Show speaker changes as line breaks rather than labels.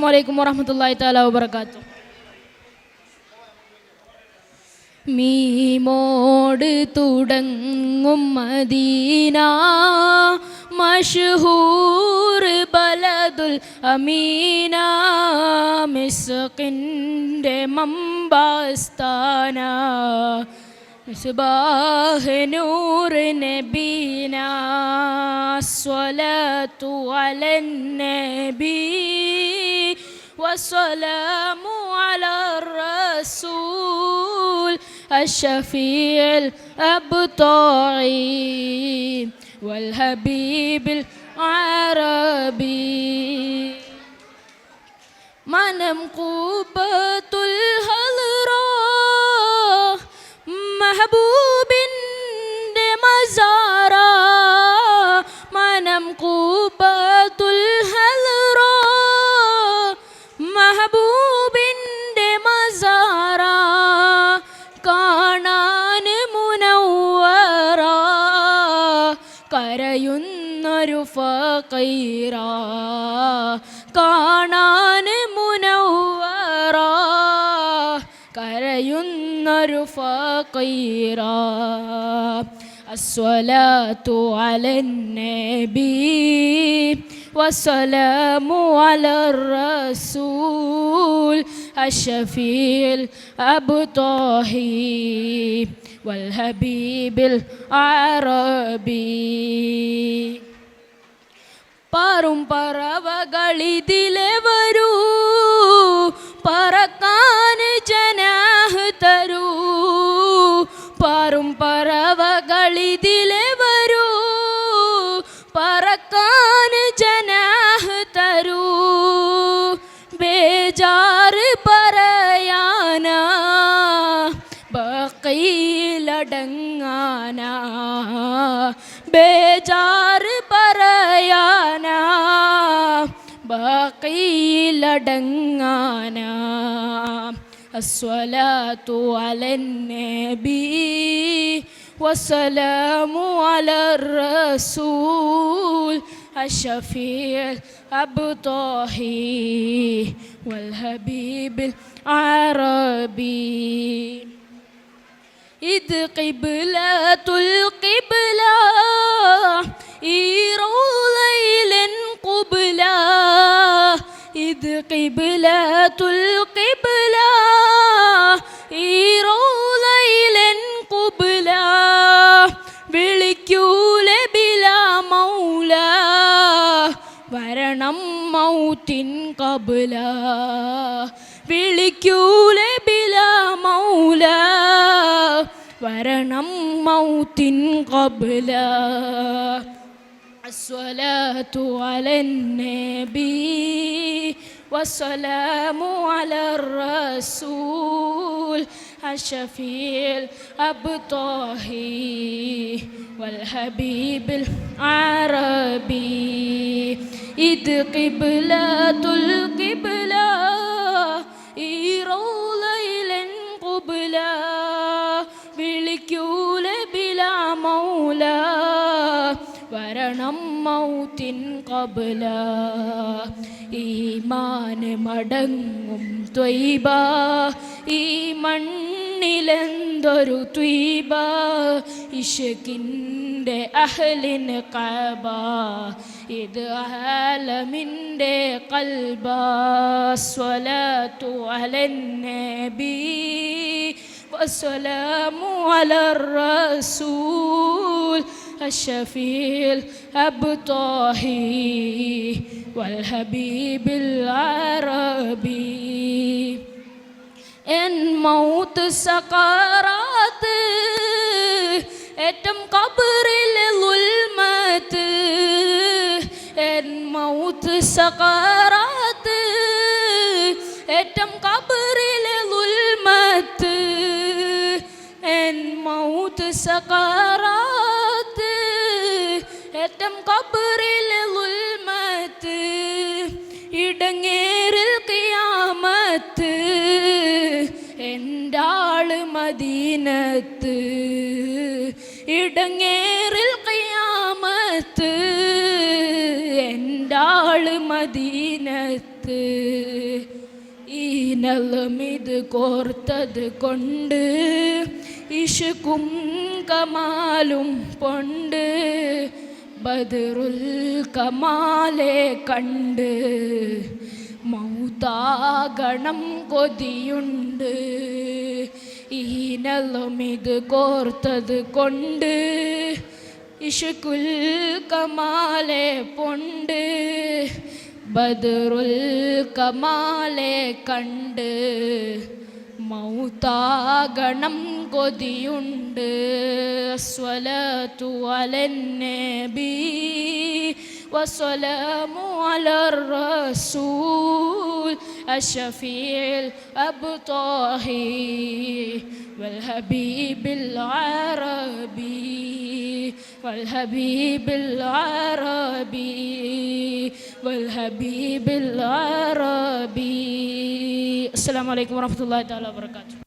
അലൈക്കും വറഹ്മത്തുള്ളാഹി തആല വബറകാതുഹു. മീമോട് തുടങ്ങും മദീന മഷ്ഹൂർ ബലദുൽ അമീന മിസ്കിൻ്റെ മമ്പാസ്ഥാന മിസ്ബാഹ് നൂർ നബീന സ്വലാത്തു അലൻ നബി വസ്സലാമു അലാ റസൂൽ الشفيع الأبطعي والحبيب العربي منم قبة الهضراء محبوب مزارا منم قبة الهضراء محبوب مزارا കാണാൻ മുനവ്വറ കരയുന്നൊരു ഫഖീറ കാണാൻ മുനവ്വറ കരയുന്നൊരു ഫഖീറ അസ്സലാത്തു അലൻ നബി വസ്സലാമു അലർ റസൂൽ الشفيع الأبطحي والحبيب العربي പാറും പറവകളിതിലെ വരൂ പറക്കാൻ ജനാഹ് തരൂ പാറും പറവകളിതിലെ വരൂ പറക്കാൻ ജനാഹ് തരൂ ബേജാറ് പറയാനാ ബഖീലടങ്ങാനാ ബേജാറ് പറയാനാ ബഖീലടങ്ങാനാ അസ്സലാത്തു അലൻ നബി വസ്സലാമു അലർ റസൂൽ الشفيع الأبطحي والحبيب العربي إذ قبلة القبلة إيرو ليل قبلة إذ قبلة القبلة إيرو ليل قبلة വിളിക്കൂലെ ബിലാ മൗല വരണം മൗത്തിൻ ഖബ്ല വിളിക്കൂലെ ബിലാ മൗല വരണം മൗത്തിൻ ഖബ്ല അസ്സലാത്തു അലൻ നബി വസ്സലാമു അലർ റസൂൽ الشفيع الأبطحي والحبيب العربي إذ قبلة القبلة إيرو ليل قبلة വിളിക്കൂലെ ബിലാ മൗല വരണം മൗത്തിൻ ഖബ്ല ഈമാൻ മടങ്ങും ത്വയ്ബ ഈ മണ്ണിലെന്തൊരു ത്വയ്ബ ഇഷ്കിൻ്റെ അഹ്ലിന് കഅബ ഇത് ആലമിൻ്റെ ഖൽബ സ്വലാത്തു അലൻ നബി വസ്സലാമു അലർ റസൂൽ الشفيع الأبطحي والحبيب العربي എൻ മൗത്ത് സഖറാത്ത് ഏറ്റം ഖബറിലെ ളുൽമത്ത് എൻ മൗത്ത് സഖറാത്ത് ഏറ്റം ഖബറിലെ ളുൽമത്ത് എൻ മൗത്ത് സഖറാത്ത് ഏറ്റം ഖബറിലെ ളുൽമത്ത് ഇടങ്ങേറിൽ ഖിയാമത്ത് എൻ്റാള് മദീനത്ത് ഇടങ്ങേറിൽ ഖിയാമത്ത് എൻ്റാള് മദീനത്ത് കമാലത്ത് ഈ നലമിത് കോർത്തത് കൊണ്ട് ഇഷ്കും കമാലും പൊണ്ട് ബദറുൽ കമാലെ കണ്ട് മൗതാകണം കൊതിയുണ്ട് ഈ നലമിത് കോർത്തത് കൊണ്ട് ഇഷ്കുൽ കമാലെ പൊണ്ട് ബദറുൽ കമാലെ കണ്ട് മൗതാകണം കൊതിയുണ്ട് സ്വലത്തു അലന്നബി വസ്സലാമു അലർ റസൂൽ അഷ്ഫീൽ അബ്താഹി والحبيب العربي والحبيب العربي والحبيب العربي. السلام عليكم ورحمة الله تعالى وبركاته.